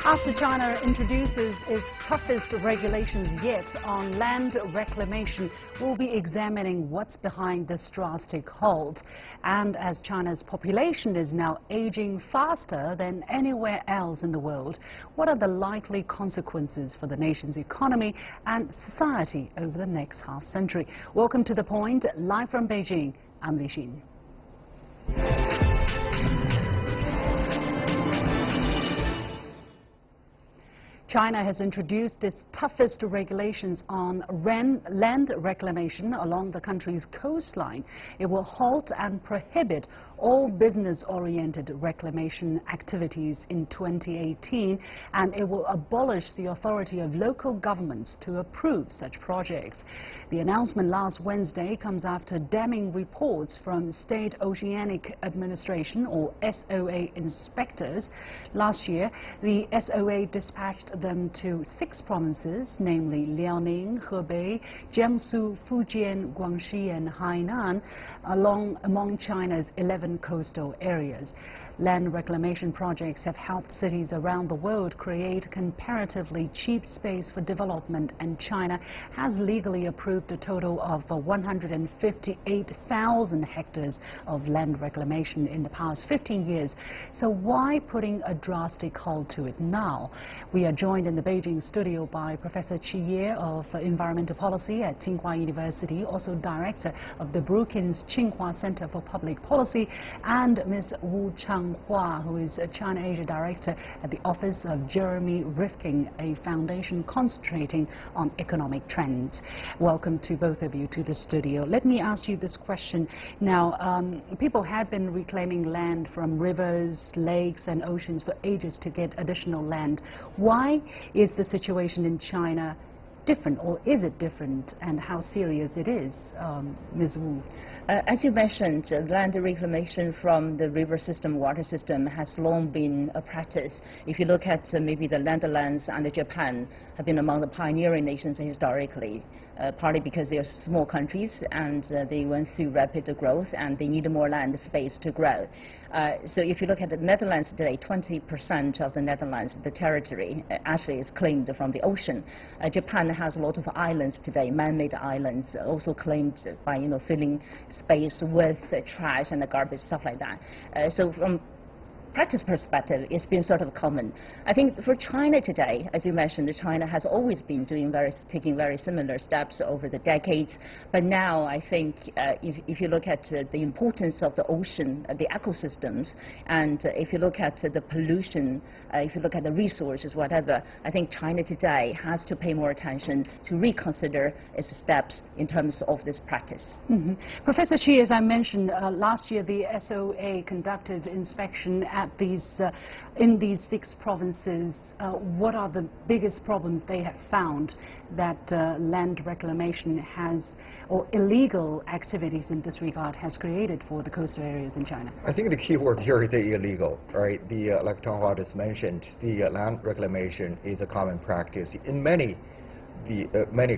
After China introduces its toughest regulations yet on land reclamation, we'll be examining what's behind this drastic halt. And as China's population is now aging faster than anywhere else in the world, what are the likely consequences for the nation's economy and society over the next half-century? Welcome to The Point, live from Beijing. I'm Li Xin. China has introduced its toughest regulations on land reclamation along the country's coastline. It will halt and prohibit all business-oriented reclamation activities in 2018, and it will abolish the authority of local governments to approve such projects. The announcement last Wednesday comes after damning reports from State Oceanic Administration, or SOA, inspectors. Last year, the SOA dispatched them to 6 provinces, namely Liaoning, Hebei, Jiangsu, Fujian, Guangxi and Hainan, among China's 11 coastal areas. Land reclamation projects have helped cities around the world create comparatively cheap space for development, and China has legally approved a total of 158,000 hectares of land reclamation in the past 15 years. So why putting a drastic halt to it now? We are joined in the Beijing studio by Professor Qi Ye of Environmental Policy at Tsinghua University, also Director of the Brookings Tsinghua Center for Public Policy, and Ms. Wu Changhua, who is a China-Asia Director at the Office of Jeremy Rifkin, a foundation concentrating on economic trends. Welcome to both of you to the studio. Let me ask you this question. Now, people have been reclaiming land from rivers, lakes and oceans for ages to get additional land. Why is the situation in China different, or is it different, and how serious it is? Ms. Wu. As you mentioned, land reclamation from the river system, water system has long been a practice. If you look at maybe the Netherlands and Japan have been among the pioneering nations historically, partly because they are small countries and they went through rapid growth and they need more land space to grow. So if you look at the Netherlands today, 20% of the Netherlands, the territory, actually is claimed from the ocean. Japan has a lot of islands today, man-made islands, also claimed by filling space with trash and garbage, stuff like that. So from practice perspective, it's been sort of common. I think for China today, as you mentioned, China has always been taking very similar steps over the decades. But now I think if you look at the importance of the ocean, the ecosystems, and if you look at the pollution, if you look at the resources, whatever, I think China today has to pay more attention to reconsider its steps in terms of this practice. Mm-hmm. Professor Qi, as I mentioned, last year the SOA conducted inspection in these 6 provinces. What are the biggest problems they have found that land reclamation has, or illegal activities in this regard, has created for the coastal areas in China? I think the key word here is illegal, right? Like Changhua just mentioned, the land reclamation is a common practice in many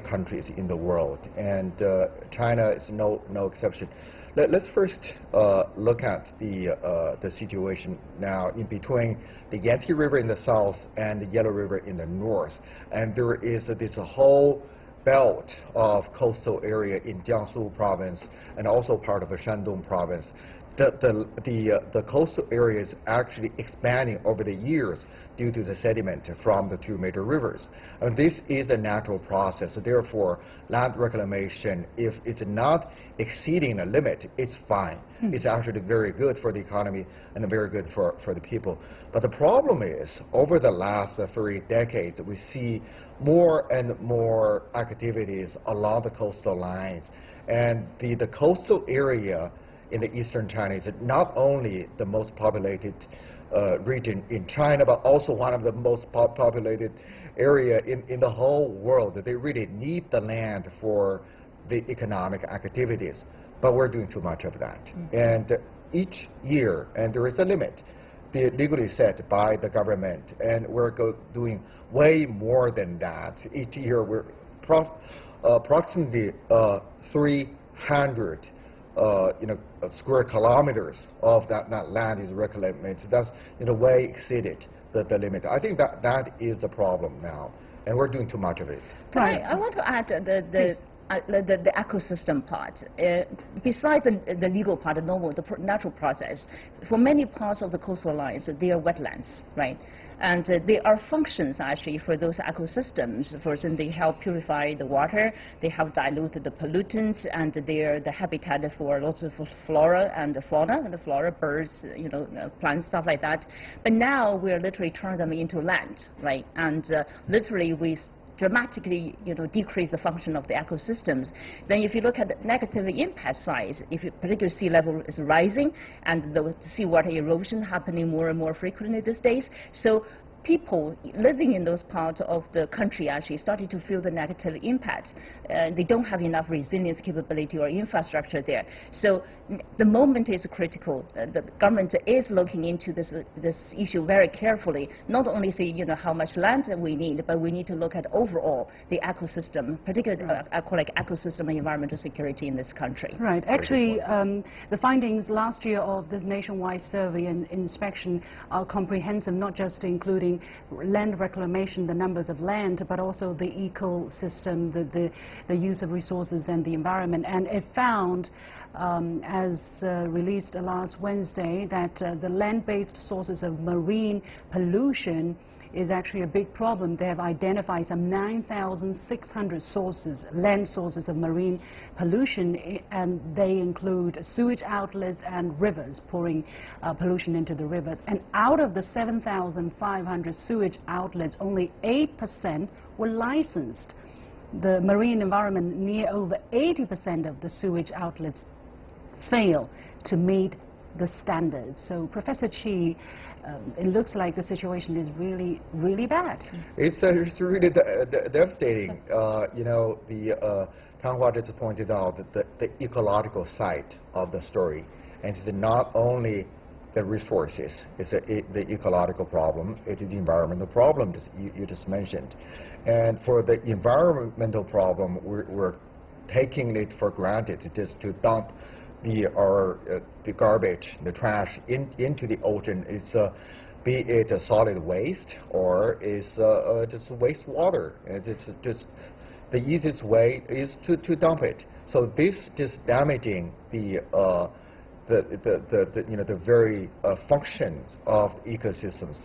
countries in the world, and China is no exception. Let's first look at the situation now in between the Yangtze River in the south and the Yellow River in the north. And there is this whole belt of coastal area in Jiangsu province and also part of the Shandong province. The coastal area is actually expanding over the years due to the sediment from the 2 major rivers. And this is a natural process. Therefore, land reclamation, if it's not exceeding a limit, it's fine. It's actually very good for the economy and very good for the people. But the problem is, over the last 3 decades, we see more and more activities along the coastal lines. And the coastal area in the eastern China is not only the most populated region in China, but also one of the most populated area in the whole world. They really need the land for the economic activities, but we're doing too much of that. And each year, and there is a limit, legally set by the government, and we're doing way more than that. Each year, we're approximately 300 square kilometers of that land is reclaimed. That's in a way exceeded the limit. I think that is a problem now, and we're doing too much of it. Right. I want to add the ecosystem part. Besides the legal part, the normal, the natural process, for many parts of the coastal lines, they are wetlands, right? And there are functions actually for those ecosystems. For instance, they help purify the water, they help dilute the pollutants, and they are the habitat for lots of flora and fauna, and the flora, birds, plants, stuff like that. But now we are literally turning them into land, right? And literally we dramatically, decrease the function of the ecosystems. Then if you look at the negative impact side, if particularly sea level is rising and the seawater erosion happening more and more frequently these days, so people living in those parts of the country actually started to feel the negative impact. They don't have enough resilience capability or infrastructure there. So the moment is critical. The government is looking into this issue very carefully. Not only say how much land we need, but we need to look at overall the ecosystem, particularly I call it ecosystem and environmental security in this country. Right. Actually, the findings last year of this nationwide survey and inspection are comprehensive, not just including land reclamation, the numbers of land, but also the ecosystem, the use of resources and the environment. And it found, as released last Wednesday, that the land-based sources of marine pollution is actually a big problem. They have identified some 9,600 sources, land sources of marine pollution, and they include sewage outlets and rivers, pouring pollution into the rivers. And out of the 7,500 sewage outlets, only 8% were licensed. The marine environment, near over 80% of the sewage outlets fail to meet the standards. So, Professor Chi, it looks like the situation is really, really bad. It's really devastating. Tanghua just pointed out that the ecological side of the story, and it's not only the resources, it's the ecological problem, it is the environmental problem you just mentioned. And for the environmental problem, we're taking it for granted just to dump the garbage, the trash into the ocean, be it a solid waste or is just wastewater. It's just the easiest way is to dump it. So this just damaging the very functions of ecosystems.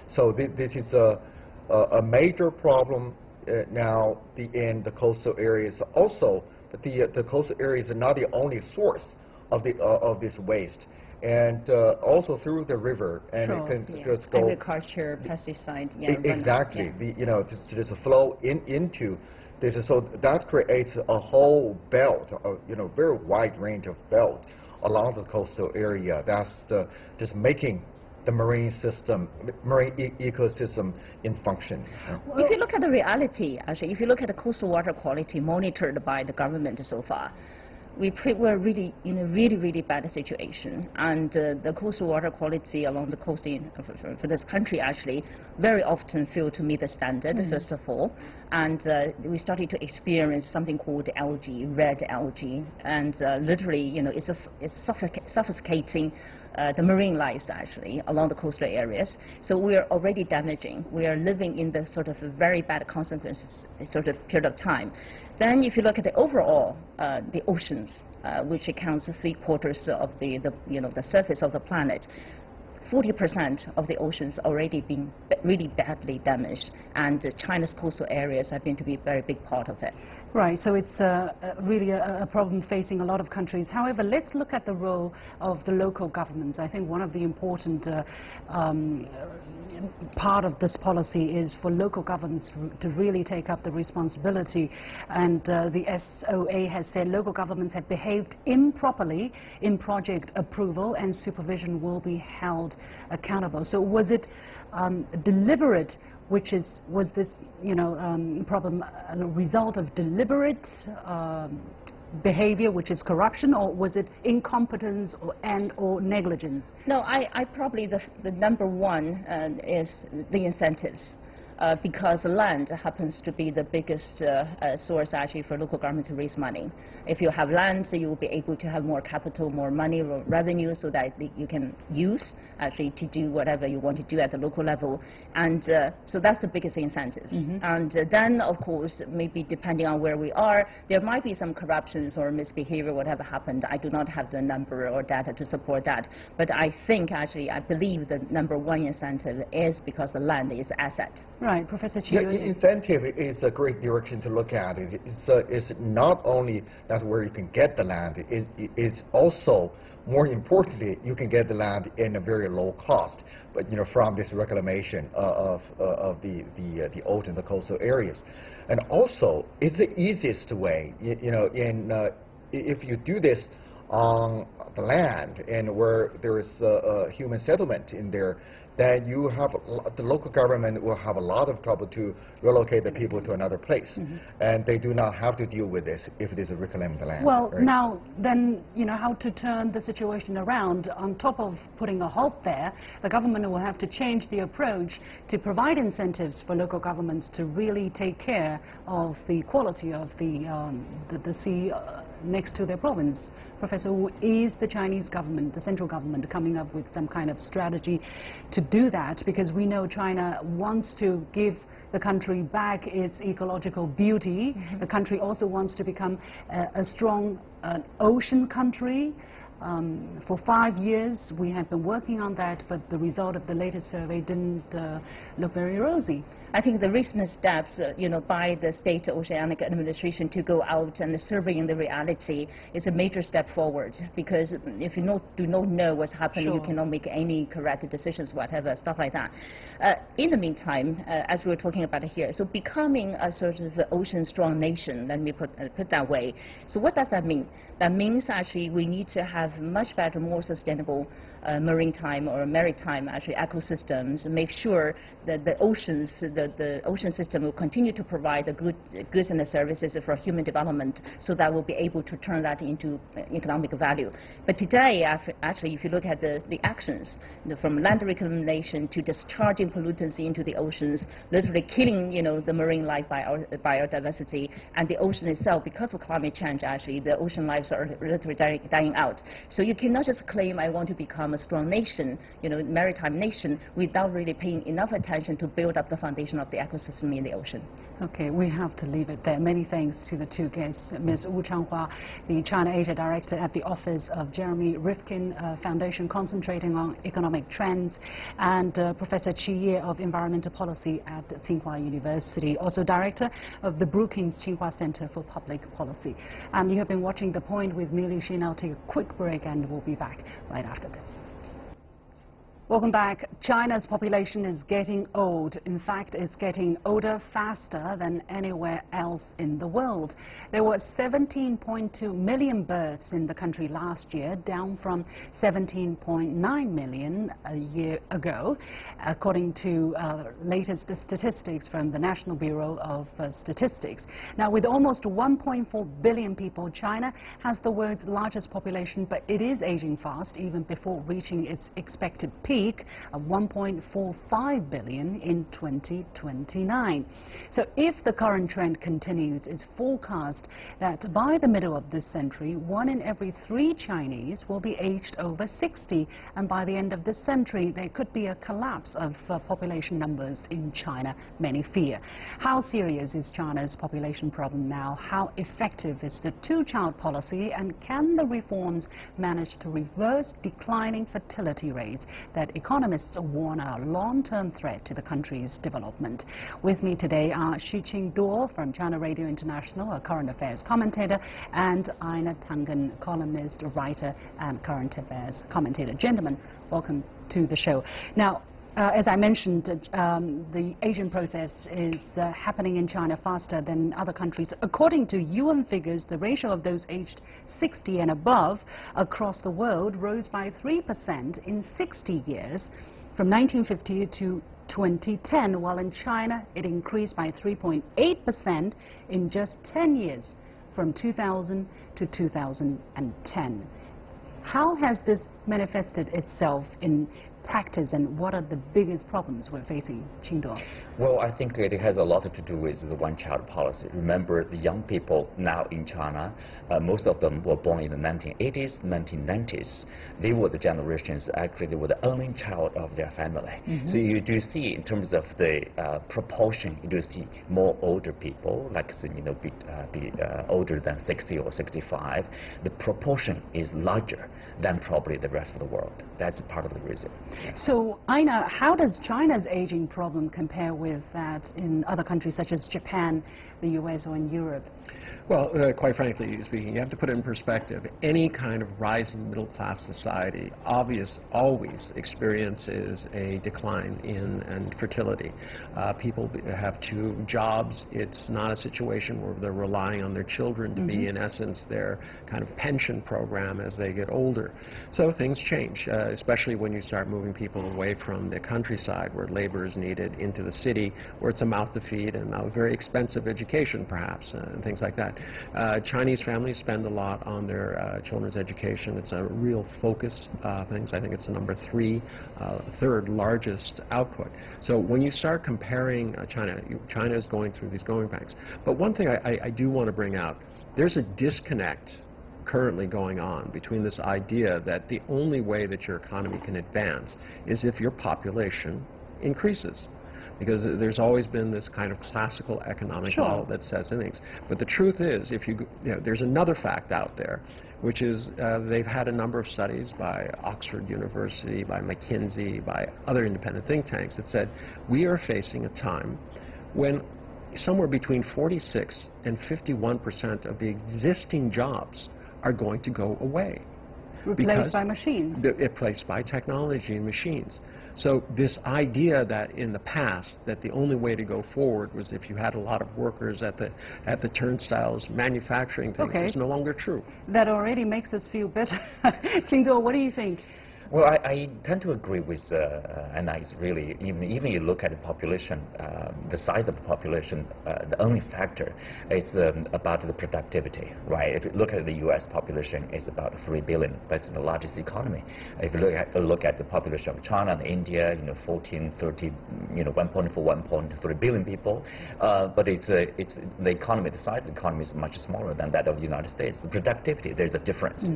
So this is a major problem now in the coastal areas also. But the coastal areas are not the only source of this waste, and also through the river, and it can just go agriculture, pesticide, exactly. Just flow into this, so that creates a whole belt, very wide range of belt along the coastal area. That's just making the marine ecosystem in function. Well, if you look at the reality, actually, if you look at the coastal water quality monitored by the government so far, we're really in a really bad situation, and the coastal water quality along the coast for this country actually very often fail to meet the standard, first of all, and we started to experience something called algae, red algae, and literally it's suffocating the marine lives actually along the coastal areas. So we are already damaging. We are living in the sort of very bad consequences sort of period of time. Then if you look at the overall, the oceans, which accounts for 3/4 of the surface of the planet, 40% of the oceans already been really badly damaged, and China's coastal areas have been to be a very big part of it. Right, so it's really a problem facing a lot of countries. However, let's look at the role of the local governments. I think one of the important part of this policy is for local governments to really take up the responsibility. And the SOA has said local governments have behaved improperly in project approval, and supervision will be held accountable. So was it deliberate? Was this problem a result of deliberate behavior, which is corruption, or was it incompetence or negligence? No, I probably the number one is the incentives. because land happens to be the biggest source actually for local government to raise money. If you have land, so you will be able to have more capital, more money, or revenue, so that you can use actually to do whatever you want to do at the local level. And so that's the biggest incentive. And then, of course, maybe depending on where we are, there might be some corruptions or misbehavior, whatever happened. I do not have the number or data to support that. But I think, actually, I believe the number one incentive is because the land is asset. Right, Professor Chi. Yeah, incentive is a great direction to look at it. It's not only that's where you can get the land, it's also, more importantly, you can get the land in a very low cost, but from this reclamation of the old and the coastal areas. And also, it's the easiest way, if you do this on the land and where there is a human settlement in there, then you have the local government will have a lot of trouble to relocate the people to another place, and they do not have to deal with this if it is a reclaimed land. Well, right? now then, how to turn the situation around. On top of putting a halt there, the government will have to change the approach to provide incentives for local governments to really take care of the quality of the sea next to their province. Professor Wu, is the Chinese government, the central government, coming up with some kind of strategy to do that? Because we know China wants to give the country back its ecological beauty. The country also wants to become a strong ocean country. For 5 years we have been working on that, but the result of the latest survey didn't look very rosy. I think the recent steps, by the State Oceanic Administration to go out and surveying the reality is a major step forward. Because if you do not know what's happening, you cannot make any correct decisions, whatever, stuff like that. In the meantime, as we were talking about here, so becoming a sort of ocean-strong nation, let me put that way. So what does that mean? That means actually we need to have much better, more sustainable maritime actually ecosystems, make sure that the oceans, the ocean system will continue to provide the goods and the services for human development, so that we'll be able to turn that into economic value. But today, actually, if you look at the actions, from land reclamation to discharging pollutants into the oceans, literally killing, the marine life biodiversity, and the ocean itself, because of climate change, actually, the ocean lives are literally dying out. So you cannot just claim, I want to become a strong nation, maritime nation, without really paying enough attention to build up the foundation of the ecosystem in the ocean. Okay, we have to leave it there. Many thanks to the two guests, Ms. Wu Changhua, the China-Asia Director at the Office of Jeremy Rifkin Foundation, concentrating on economic trends, and Professor Chi Ye of Environmental Policy at Tsinghua University, also Director of the Brookings Tsinghua Center for Public Policy. And you have been watching The Point with me, Liu Xin. I'll take a quick break and we'll be back right after this. Welcome back. China's population is getting old. In fact, it's getting older faster than anywhere else in the world. There were 17.2 million births in the country last year, down from 17.9 million a year ago, according to latest statistics from the National Bureau of Statistics. Now, with almost 1.4 billion people, China has the world's largest population, but it is aging fast, even before reaching its expected peak of 1.45 billion in 2029. So if the current trend continues, it's forecast that by the middle of this century, 1 in every 3 Chinese will be aged over 60, and by the end of this century, there could be a collapse of population numbers in China, many fear. How serious is China's population problem now? How effective is the two-child policy, and can the reforms manage to reverse declining fertility rates that economists warn are a long-term threat to the country's development? With me today are Xuqing Duo from China Radio International, a current affairs commentator, and Ina Tangen, columnist, writer, and current affairs commentator. Gentlemen, welcome to the show. Now, as I mentioned, the aging process is happening in China faster than other countries. According to UN figures, the ratio of those aged 60 and above across the world rose by 3% in 60 years, from 1950 to 2010, while in China it increased by 3.8% in just 10 years, from 2000 to 2010. How has this manifested itself in practice, and what are the biggest problems we're facing, Qingduo? Well, I think it has a lot to do with the one-child policy. Remember, the young people now in China, most of them were born in the 1980s, 1990s. They were the generations, actually, they were the only child of their family. So you do see, in terms of the proportion, you do see more older people, like, be older than 60 or 65. The proportion is larger than probably the rest of the world. That's part of the reason. So, Aina, how does China's aging problem compare with that in other countries such as Japan, the US, or in Europe? Well, quite frankly speaking, you have to put it in perspective. Any kind of rising middle-class society always experiences a decline in fertility. People have 2 jobs. It's not a situation where they're relying on their children to be, in essence, their kind of pension program as they get older. So things change, especially when you start moving people away from the countryside where labor is needed into the city where it's a mouth to feed and a very expensive education, perhaps, and things like that. Chinese families spend a lot on their children's education. It's a real focus thing. I think it's the number 3, third largest output. So when you start comparing China is going through these growing pains. But one thing I do want to bring out, there's a disconnect currently going on between this idea that the only way that your economy can advance is if your population increases. Because there's always been this kind of classical economic model that says things. But the truth is, there's another fact out there, which is they've had a number of studies by Oxford University, by McKinsey, by other independent think tanks that said we are facing a time when somewhere between 46 and 51% of the existing jobs are going to go away. Replaced by machines. Replaced by technology and machines. So this idea that in the past that the only way to go forward was if you had a lot of workers at the turnstiles manufacturing things is no longer true. That already makes us feel better. Qingduo, what do you think? Well, I tend to agree with Anna. It's really, even you look at the population, the size of the population, the only factor is about the productivity, right? If you look at the U.S. population, it's about 3 billion. That's the largest economy. If you look at the population of China and India, 14, 30, 1.4, 1.3 billion people. But it's the economy, the size of the economy is much smaller than that of the United States. The productivity, there's a difference.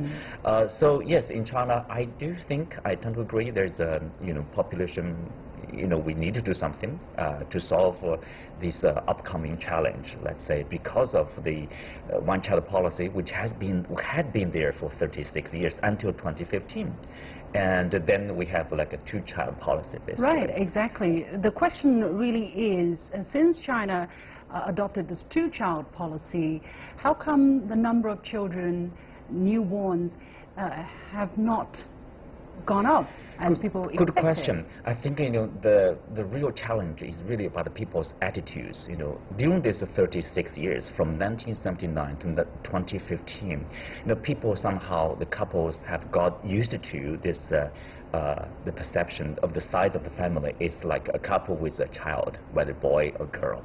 So yes, in China, I do think I tend to agree there's a population, we need to do something to solve this upcoming challenge, let's say, because of the one-child policy, which had been there for 36 years until 2015. And then we have like a two-child policy, basically. Right, exactly. The question really is, since China adopted this two-child policy, how come the number of children, newborns, have not gone up as people expected? Good question. I think the real challenge is really about the people's attitudes. During these 36 years, from 1979 to 2015, people somehow, the couples have got used to this. The perception of the size of the family is like a couple with a child, whether boy or girl.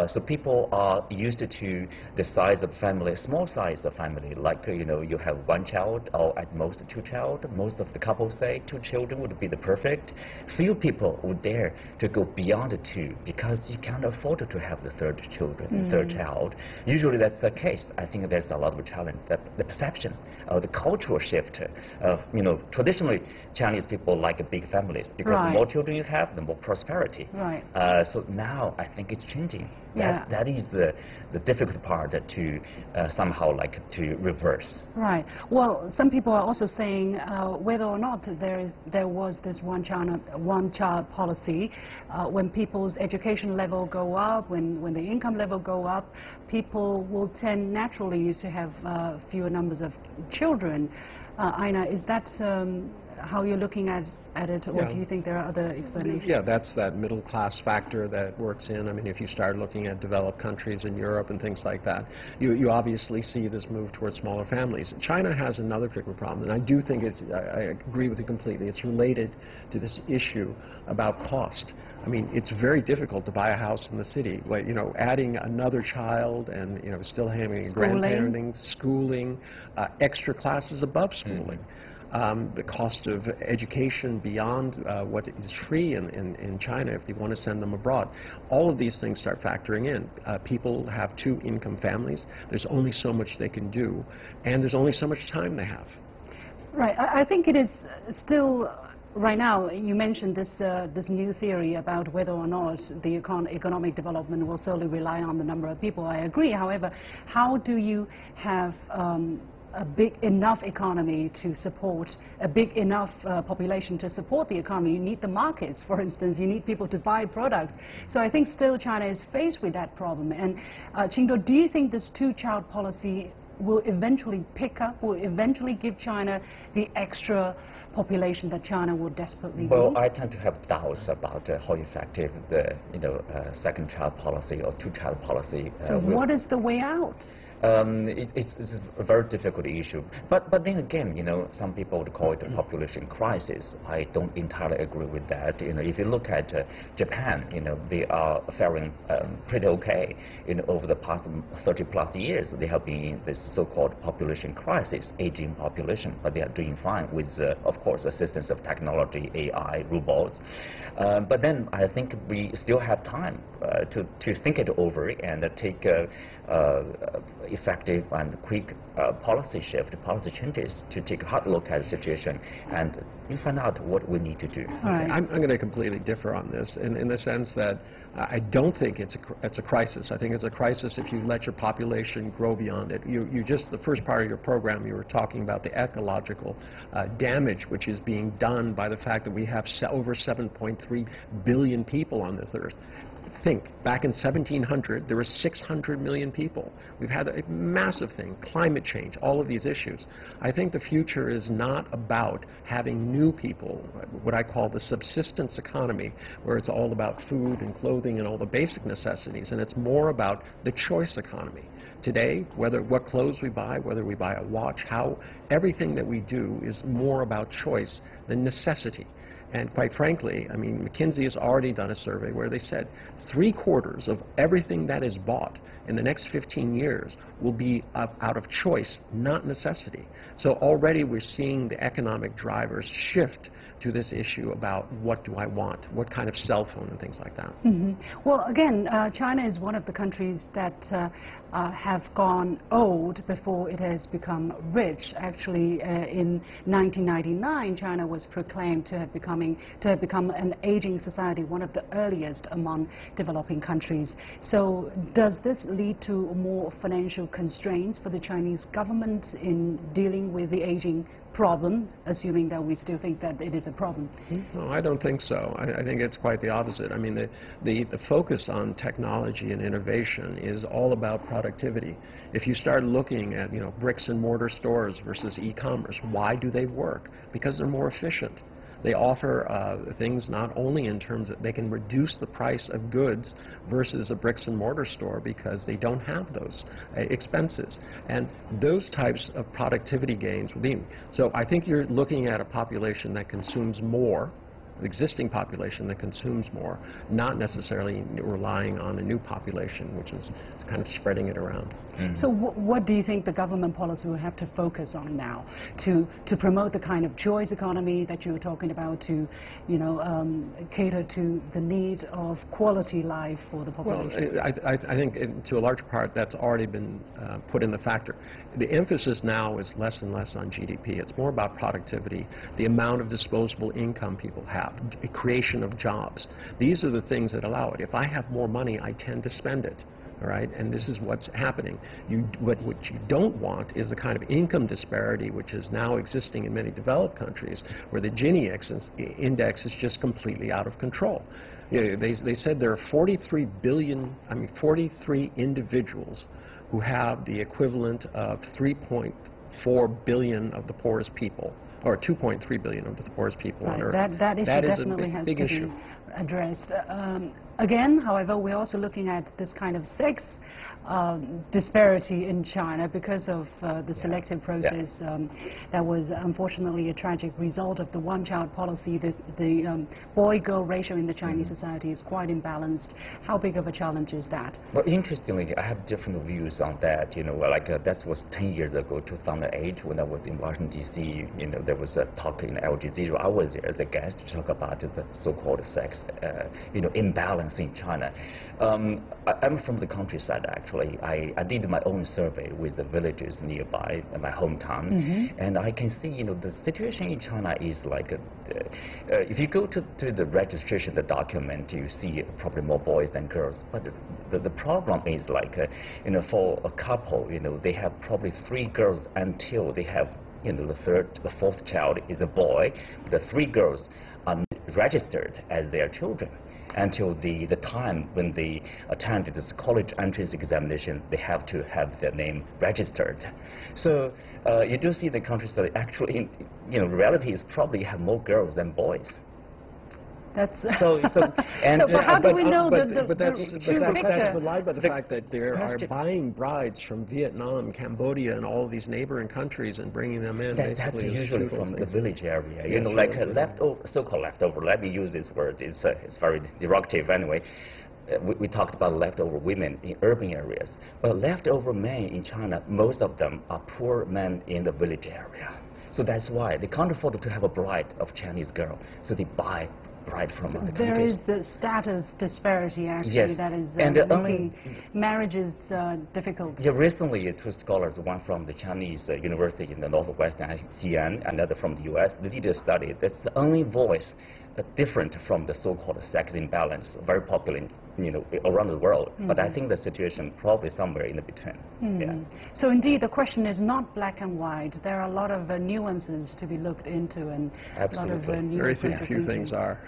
So people are used to the size of family, small size of family, like you have one child or at most 2 children. Most of the couples say 2 children would be the perfect. Few people would dare to go beyond 2 because you can't afford to have the third child. Usually that's the case. I think there's a lot of challenge. The perception of the cultural shift of traditionally Chinese people like big families because the more children you have, the more prosperity. Right. So now I think it's changing. Yeah. That is the difficult part to somehow to reverse. Right. Well, some people are also saying whether or not there was this one-child policy, when people's education level go up, when the income level go up, people will tend naturally to have fewer numbers of children. Aina, is that how you're looking at it, or do you think there are other explanations? Yeah, that's that middle class factor that works in. I mean, if you start looking at developed countries in Europe and things like that, you obviously see this move towards smaller families. China has another particular problem, and I do think I agree with you completely. It's related to this issue about cost. I mean, it's very difficult to buy a house in the city. Like, adding another child and, still having grandparenting, schooling, extra classes above schooling. the cost of education beyond what is free in China if they want to send them abroad. All of these things start factoring in. People have two-income families. There's only so much they can do, and there's only so much time they have. Right. I think it is still, right now, you mentioned this new theory about whether or not the economic development will solely rely on the number of people. I agree. However, how do you have a big enough economy to support a big enough population to support the economy? You need the markets, for instance. You need people to buy products. So I think still China is faced with that problem. And Qingduo, do you think this two-child policy will eventually pick up, will eventually give China the extra population that China will desperately need? Well, I tend to have doubts about how effective the second child policy or two-child policy so what is the way out? It's a very difficult issue. But then again, some people would call it a population crisis. I don't entirely agree with that. If you look at Japan, they are faring pretty okay. Over the past 30+ years, they have been in this so-called population crisis, aging population, but they are doing fine with, of course, assistance of technology, AI, robots. But then I think we still have time to think it over and take effective and quick policy changes to take a hard look at the situation and find out what we need to do. Right. I'm going to completely differ on this in the sense that I don't think it's a crisis. I think it's a crisis if you let your population grow beyond it. You just, the first part of your program, you were talking about the ecological damage which is being done by the fact that we have over 7.3 billion people on this earth. Think, back in 1700, there were 600 million people. We've had a massive thing, climate change, all of these issues. I think the future is not about having new people, what I call the subsistence economy, where it's all about food and clothing and all the basic necessities, and it's more about the choice economy. Today, what clothes we buy, whether we buy a watch, everything that we do is more about choice than necessity. And quite frankly, I mean, McKinsey has already done a survey where they said 3/4 of everything that is bought in the next 15 years will be out of choice, not necessity. So already we're seeing the economic drivers shift to this issue about what do I want, what kind of cell phone and things like that. Mm-hmm. Well, again, China is one of the countries that have gone old before it has become rich. Actually, in 1999, China was proclaimed to have become an aging society, one of the earliest among developing countries. So does this lead to more financial constraints for the Chinese government in dealing with the aging problem, assuming that we still think that it is a problem? No, I don't think so. I think it's quite the opposite. I mean, the focus on technology and innovation is all about productivity. If you start looking at, bricks and mortar stores versus e-commerce, why do they work? Because they're more efficient. They offer things not only in terms of they can reduce the price of goods versus a bricks and mortar store because they don't have those expenses. And those types of productivity gains will be. So I think you're looking at a population that consumes more, an existing population that consumes more, not necessarily relying on a new population, which is kind of spreading it around. Mm-hmm. So what do you think the government policy will have to focus on now to promote the kind of choice economy that you were talking about, to cater to the need of quality life for the population? Well, I think to a large part that's already been put in the factor. The emphasis now is less and less on GDP. It's more about productivity, the amount of disposable income people have, creation of jobs. These are the things that allow it. If I have more money, I tend to spend it. All right, and this is what's happening. What you don't want is the kind of income disparity which is now existing in many developed countries, where the Gini index is just completely out of control. They said there are 43 individuals who have the equivalent of 3.4 billion of the poorest people, or 2.3 billion of the poorest people on Earth. That issue definitely has big to issue. be addressed. Again, however, we're also looking at this kind of sex disparity in China because of the selective process that was unfortunately a tragic result of the one-child policy. The boy-girl ratio in the Chinese society is quite imbalanced. How big of a challenge is that? Well, interestingly, I have different views on that. You know, like that was 10 years ago, 2008, when I was in Washington, D.C. You know, there was a talk in Al Jazeera. I was there as a guest to talk about the so-called sex, you know, imbalance in China. I'm from the countryside, actually. I did my own survey with the villages nearby my hometown, and I can see, you know, the situation in China is like, if you go to the registration, the document, you see probably more boys than girls. But the problem is like, you know, for a couple, you know, they have probably 3 girls until they have, you know, the 4th child is a boy. The 3 girls are registered as their children until the time when they attend this college entrance examination. They have to have their name registered. So you do see the countryside actually, you know, reality is probably have more girls than boys. That's and but how do we know that's picture? belied by the fact that there are buying brides from Vietnam, Cambodia, and all of these neighboring countries and bringing them in. That's usually from the village area. You know, like leftover, so-called leftover. Let me use this word. It's very derogative anyway. We talked about leftover women in urban areas. But leftover men in China, most of them are poor men in the village area. So that's why they can't afford to have a bride of Chinese girl. So they buy bride from other countries. There is the status disparity, actually, yes. that is and marriage is difficult. Yeah, recently 2 scholars, one from the Chinese university in the northwestern CGTN, another from the US, they did a study. That's the only voice different from the so-called sex imbalance, very popular in, you know, around the world. But I think the situation probably somewhere in the between. Yeah. So indeed, the question is not black and white. There are a lot of nuances to be looked into, and absolutely. a lot of very few things are.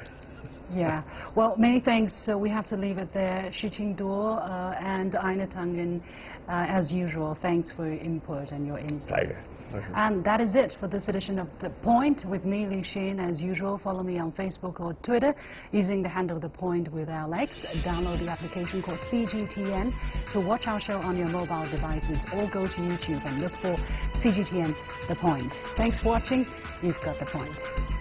Yeah. Well, many thanks. So we have to leave it there. Xu Qingduo and Aina Tangen, as usual, thanks for your input and your insight. Pleasure. And that is it for this edition of The Point with me, Li Xin. As usual, follow me on Facebook or Twitter using the handle The Point with Alex. Download the application called CGTN to watch our show on your mobile devices, or go to YouTube and look for CGTN The Point. Thanks for watching. You've got The Point.